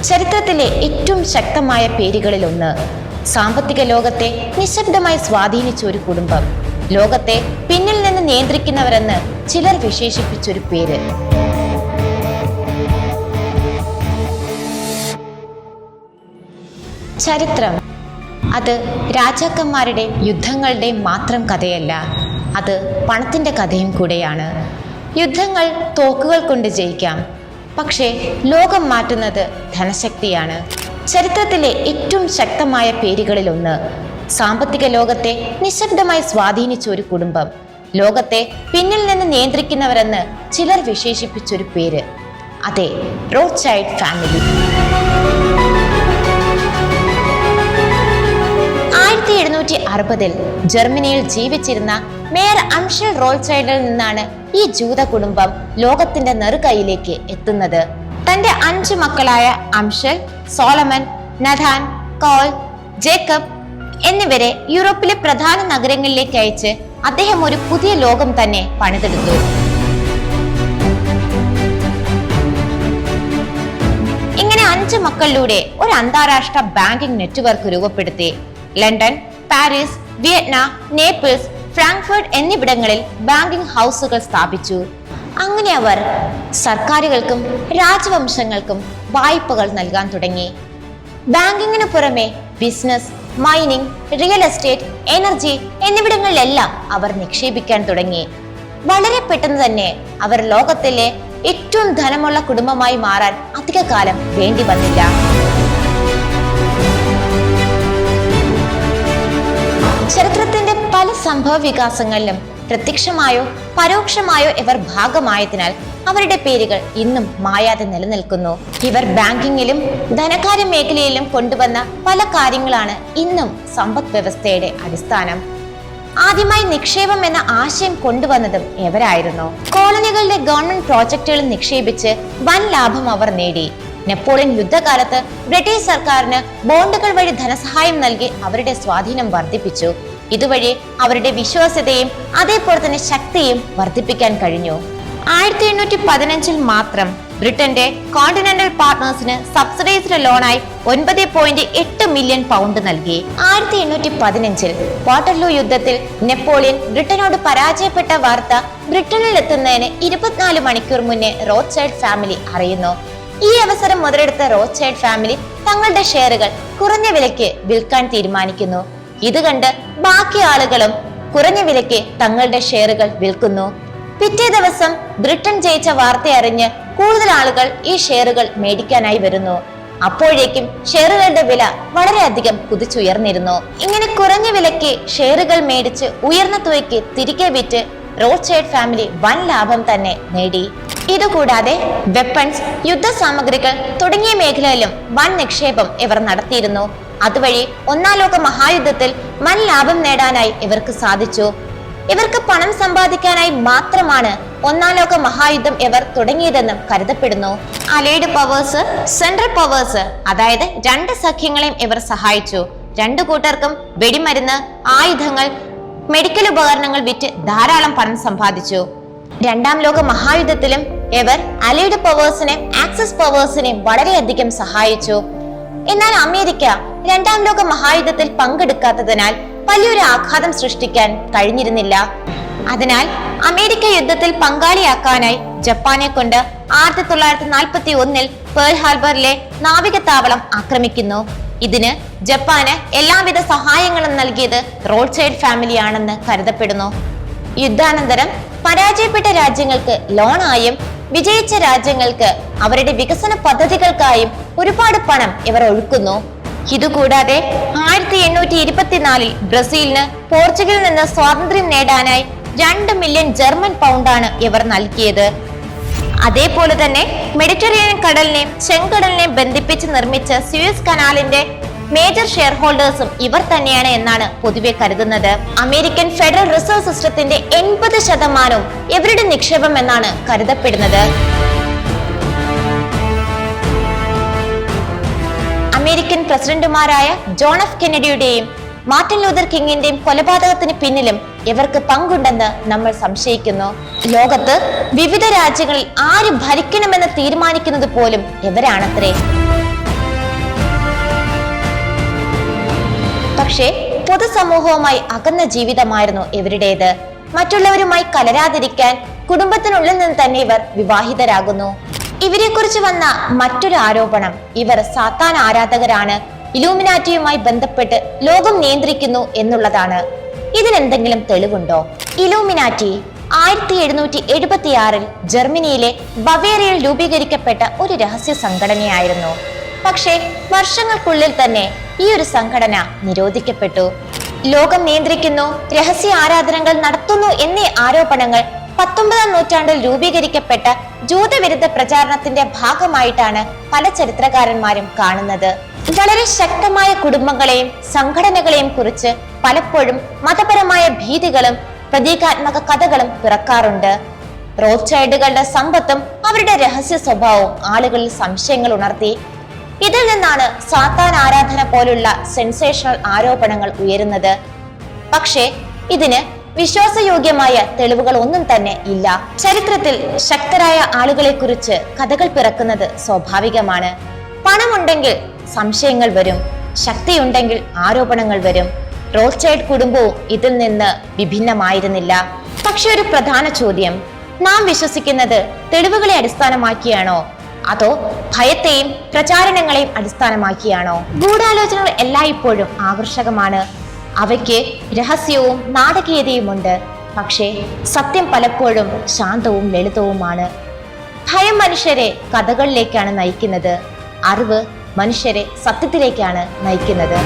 ചരിത്രത്തിലെ ഏറ്റവും ശക്തമായ പേരുകളിലൊന്ന്. സാമ്പത്തിക ലോകത്തെ നിശബ്ദമായി സ്വാധീനിച്ച ഒരു കുടുംബം. ലോകത്തെ പിന്നിൽ നിന്ന് നിയന്ത്രിക്കുന്നവരെന്ന് ചിലർ വിശേഷിപ്പിച്ചൊരു പേര്. ചരിത്രം അത് രാജാക്കന്മാരുടെ യുദ്ധങ്ങളുടെ മാത്രം കഥയല്ല, അത് പണത്തിൻ്റെ കഥയും കൂടെയാണ്. യുദ്ധങ്ങൾ തോക്കുകൾ കൊണ്ട് ജയിക്കാം, പക്ഷേ ലോകം മാറ്റുന്നത് ധനശക്തിയാണ്. ചരിത്രത്തിലെ ഏറ്റവും ശക്തമായ പേരുകളിലൊന്ന്. സാമ്പത്തിക ലോകത്തെ നിശബ്ദമായി സ്വാധീനിച്ച ഒരു കുടുംബം. ലോകത്തെ പിന്നിൽ നിന്ന് നിയന്ത്രിക്കുന്നവരെന്ന് ചിലർ വിശേഷിപ്പിച്ചൊരു പേര്. അതെ, റോത്ത്ചൈൽഡ് ഫാമിലി. 1760-ൽ ജർമ്മനിയിൽ ജീവിച്ചിരുന്ന മേയർ അംഷൽ റോത്ത്ചൈൽഡിൽ നിന്നാണ് ഈ ജൂത കുടുംബം ലോകത്തിന്റെ നെറുകയിലേക്ക് എത്തുന്നത്. തന്റെ 5 മക്കളായ അംഷൽ, സോളമൻ, നഥാൻ, കോൾ, ജേക്കബ് എന്നിവരെ യൂറോപ്പിലെ പ്രധാന നഗരങ്ങളിലേക്ക് അയച്ച് അദ്ദേഹം ഒരു പുതിയ ലോകം തന്നെ പണിതെടുത്തു. ഇങ്ങനെ 5 മക്കളിലൂടെ ഒരു അന്താരാഷ്ട്ര ബാങ്കിംഗ് നെറ്റ്വർക്ക് രൂപപ്പെടുത്തി. London, Paris, Vietnam, Naples, Frankfurt എന്നിവിടങ്ങളിൽ ബാങ്കിംഗ് ഹൗസുകൾ സ്ഥാപിച്ചു. അങ്ങനെ അവർ സർക്കാരുകൾക്കും രാജവംശങ്ങൾക്കും വായ്പകൾ നൽകാൻ തുടങ്ങി. ബാങ്കിങ്ങിനു പുറമെ business, mining, real estate, energy എന്നിവിടങ്ങളിലെല്ലാം അവർ നിക്ഷേപിക്കാൻ തുടങ്ങി. വളരെ പെട്ടെന്ന് തന്നെ അവർ ലോകത്തിലെ ഏറ്റവും ധനമുള്ള കുടുംബമായി മാറാൻ അധികകാലം വേണ്ടി വന്നില്ല. ചരിത്രത്തിന്റെ പല സംഭവ വികാസങ്ങളിലും പ്രത്യക്ഷമായോ പരോക്ഷമായോ ഇവർ ഭാഗമായതിനാൽ അവരുടെ പേരുകൾ ഇന്നും മായാതെ നിലനിൽക്കുന്നു. ഇവർ ബാങ്കിങ്ങിലും ധനകാര്യ മേഖലയിലും കൊണ്ടുവന്ന പല കാര്യങ്ങളാണ് ഇന്നും സമ്പദ് വ്യവസ്ഥയുടെ അടിസ്ഥാനം. ആദ്യമായി നിക്ഷേപം എന്ന ആശയം കൊണ്ടുവന്നതും ഇവരായിരുന്നു. കോളനികളിലെ ഗവൺമെന്റ് പ്രോജക്റ്റുകളിൽ നിക്ഷേപിച്ച് വൻ ലാഭം അവർ നേടി. നെപ്പോളിയൻ യുദ്ധകാലത്ത് ബ്രിട്ടീഷ് സർക്കാരിന് ബോണ്ടുകൾ വഴി ധനസഹായം നൽകി അവരുടെ സ്വാധീനം വർദ്ധിപ്പിച്ചു. ഇതുവഴി അവരുടെ വിശ്വാസ്യതയും അതേപോലെ തന്നെ ശക്തിയും വർദ്ധിപ്പിക്കാൻ കഴിഞ്ഞു. 1815-ൽ മാത്രം ബ്രിട്ടന്റെ കോണ്ടിനെന്റൽ പാർട്ട്നേഴ്സിന് സബ്സിഡൈസ്ഡ് ലോണായി 9.8 മില്യൺ പൗണ്ട് നൽകി. 1815-ൽ വാട്ടർലൂ യുദ്ധത്തിൽ നെപ്പോളിയൻ ബ്രിട്ടനോട് പരാജയപ്പെട്ട വാർത്ത ബ്രിട്ടനിൽ എത്തുന്നതിന് 24 മണിക്കൂർ മുന്നേ റോത്ത്ചൈൽഡ് ഫാമിലി അറിയുന്നു. ഈ അവസരം മുതലെടുത്ത റോത്ത്ചൈൽഡ് ഫാമിലി തങ്ങളുടെ ഷെയറുകൾ കുറഞ്ഞ വിലയ്ക്ക് വിൽക്കാൻ തീരുമാനിക്കുന്നു. ഇത് കണ്ട് ബാക്കി ആളുകളും കുറഞ്ഞ വിലയ്ക്ക് തങ്ങളുടെ ഷെയറുകൾ വിൽക്കുന്നു. പിറ്റേ ദിവസം ബ്രിട്ടൻ ജയിച്ച വാർത്ത അറിഞ്ഞ് കൂടുതൽ ആളുകൾ ഈ ഷെയറുകൾ മേടിക്കാനായി വരുന്നു. അപ്പോഴേക്കും ഷെയറുകളുടെ വില വളരെയധികം കുതിച്ചുയർന്നിരുന്നു. ഇങ്ങനെ കുറഞ്ഞ വിലയ്ക്ക് ഷെയറുകൾ മേടിച്ച് ഉയർന്ന തുകയ്ക്ക് തിരികെ വിറ്റ് റോത്ത്ചൈൽഡ് ഫാമിലി വൻ ലാഭം തന്നെ നേടി. ഇതുകൂടാതെ വെപ്പൺസ്, യുദ്ധസാമഗ്രികൾ തുടങ്ങിയ മേഖലയിലും വൻ നിക്ഷേപം ഇവർ നടത്തിയിരുന്നു. അതുവഴി 1-ാം ലോക മഹായുദ്ധത്തിൽ വൻ ലാഭം നേടാനായി ഇവർക്ക് സാധിച്ചു. ഇവർക്ക് പണം സമ്പാദിക്കാനായി മാത്രമാണ് 1-ാം ലോക മഹായുദ്ധം ഇവർ തുടങ്ങിയതെന്നും കരുതപ്പെടുന്നു. അലൈഡ് പവേഴ്സ്, സെൻട്രൽ പവേഴ്സ് അതായത് 2 സഖ്യങ്ങളെയും ഇവർ സഹായിച്ചു. 2 കൂട്ടർക്കും വെടിമരുന്ന്, ആയുധങ്ങൾ, മെഡിക്കൽ ഉപകരണങ്ങൾ വിറ്റ് ധാരാളം പണം സമ്പാദിച്ചു. 2-ാം ലോക മഹായുദ്ധത്തിലും ഇവർ അലൈഡ് പവേഴ്സിനെ ആക്സിസ് പവേഴ്സിനെ വളരെയധികം സഹായിച്ചു. എന്നാൽ അമേരിക്ക 2-ാം ലോക മഹായുദ്ധത്തിൽ പങ്കെടുക്കാത്തതിനാൽ വലിയൊരു ആഘാതം സൃഷ്ടിക്കാൻ കഴിഞ്ഞിരുന്നില്ല. അതിനാൽ അമേരിക്ക യുദ്ധത്തിൽ പങ്കാളിയാക്കാനായി ജപ്പാനെ കൊണ്ട് 1941-ൽ പേൾ ഹാർബറിലെ നാവികത്താവളം ആക്രമിക്കുന്നു. ഇതിന് ജപ്പാന് എല്ലാവിധ സഹായങ്ങളും നൽകിയത് റോത്ത്ചൈൽഡ് ഫാമിലിയാണെന്ന് കരുതപ്പെടുന്നു. യുദ്ധാനന്തരം പരാജയപ്പെട്ട രാജ്യങ്ങൾക്ക് ലോണായും വിജയിച്ച രാജ്യങ്ങൾക്ക് അവരുടെ വികസന പദ്ധതികൾക്കായും ഒരുപാട് പണം ഇവർ ഒഴുക്കുന്നു. ഇതുകൂടാതെ 1824-ൽ ബ്രസീലിന് പോർച്ചുഗലിൽ നിന്ന് സ്വാതന്ത്ര്യം നേടാനായി 2 മില്യൺ ജർമ്മൻ പൗണ്ടാണ് ഇവർ നൽകിയത്. അതേപോലെ തന്നെ മെഡിറ്ററേനിയൻ കടലിനെയും ചെങ്കടലിനെയും ബന്ധിപ്പിച്ച് നിർമ്മിച്ച സ്യൂയസ് കനാലിന്റെ മേജർ ഷെയർ ഹോൾഡേഴ്സും ഇവർ തന്നെയാണ് എന്നാണ് പൊതുവെ കരുതുന്നത്. അമേരിക്കൻ ഫെഡറൽ റിസർവ് സിസ്റ്റത്തിന്റെ 80% ഇവരുടെ നിക്ഷേപം എന്നാണ് കരുതപ്പെടുന്നത്. അമേരിക്കൻ പ്രസിഡന്റുമാരായ ജോൺ എഫ് കെന്നഡിയുടെയും മാർട്ടിൻ ലൂതർ കിങ്ങിന്റെയും കൊലപാതകത്തിന് പിന്നിലും ഇവർക്ക് പങ്കുണ്ടെന്ന് നമ്മൾ സംശയിക്കുന്നു. ലോകത്ത് വിവിധ രാജ്യങ്ങളിൽ ആര് ഭരിക്കണമെന്ന് തീരുമാനിക്കുന്നത് പോലും ഇവരാണത്രേ. പക്ഷേ പൊതുസമൂഹവുമായി അകന്ന ജീവിതമായിരുന്നു ഇവരുടേത്. മറ്റുള്ളവരുമായി കലരാതിരിക്കാൻ കുടുംബത്തിനുള്ളിൽ നിന്ന് തന്നെ ഇവർ വിവാഹിതരാകുന്നു. ഇവരെ കുറിച്ച് വന്ന മറ്റൊരു ആരോപണം ഇവർ സാത്താൻ ആരാധകരാണ്, ഇലൂമിനാറ്റിയുമായി ബന്ധപ്പെട്ട് ലോകം നിയന്ത്രിക്കുന്നു എന്നുള്ളതാണ്. ഇതിനെന്തെങ്കിലും തെളിവുണ്ടോ? ഇലൂമിനാറ്റി 1776 ജർമ്മനിയിലെ ബവേറിയയിൽ രൂപീകരിക്കപ്പെട്ട ഒരു രഹസ്യ സംഘടനയായിരുന്നു. പക്ഷേ വർഷങ്ങൾക്കുള്ളിൽ തന്നെ ഈ ഒരു സംഘടന നിരോധിക്കപ്പെട്ടു. ലോകം നിയന്ത്രിക്കുന്നു, രഹസ്യ ആരാധനകൾ നടത്തുന്നു എന്നീ ആരോപണങ്ങൾ 19ാം നൂറ്റാണ്ടിൽ രൂപീകരിക്കപ്പെട്ട ജൂതവിരുദ്ധ പ്രചാരണത്തിന്റെ ഭാഗമായിട്ടാണ് പല ചരിത്രകാരന്മാരും കാണുന്നത്. വളരെ ശക്തമായ കുടുംബങ്ങളെയും സംഘടനകളെയും കുറിച്ച് പലപ്പോഴും മതപരമായ ഭീതികളും പ്രതീകാത്മക കഥകളും പിറക്കാറുണ്ട്. റോത്ത്ചൈൽഡുകളുടെ സമ്പത്തും അവരുടെ രഹസ്യ സ്വഭാവവും ആളുകളിൽ സംശയങ്ങൾ ഉണർത്തി. ഇതിൽ നിന്നാണ് സാത്താൻ ആരാധന പോലുള്ള സെൻസേഷണൽ ആരോപണങ്ങൾ ഉയരുന്നത്. പക്ഷേ ഇതിന് വിശ്വാസയോഗ്യമായ തെളിവുകൾ ഒന്നും തന്നെ ഇല്ല. ചരിത്രത്തിൽ ശക്തരായ ആളുകളെ കുറിച്ച് കഥകൾ പിറക്കുന്നത് സ്വാഭാവികമാണ്. പണമുണ്ടെങ്കിൽ സംശയങ്ങൾ വരും, ശക്തിയുണ്ടെങ്കിൽ ആരോപണങ്ങൾ വരും. റോത്ത്ചൈൽഡ് കുടുംബവും ഇതിൽ നിന്ന് വിഭിന്നമായിരുന്നില്ല. പക്ഷെ ഒരു പ്രധാന ചോദ്യം, നാം വിശ്വസിക്കുന്നത് തെളിവുകളെ അടിസ്ഥാനമാക്കിയാണോ അതോ ഭയത്തെയും പ്രചാരണങ്ങളെയും അടിസ്ഥാനമാക്കിയാണോ? ഗൂഢാലോചനകൾ എല്ലായ്പ്പോഴും ആകർഷകമാണ്. അവയ്ക്ക് രഹസ്യവും നാടകീയതയുമുണ്ട്. പക്ഷേ സത്യം പലപ്പോഴും ശാന്തവും ലളിതവുമാണ്. ഭയം മനുഷ്യരെ കഥകളിലേക്കാണ് നയിക്കുന്നത്, അറിവ് മനുഷ്യരെ സത്യത്തിലേക്കാണ് നയിക്കുന്നത്.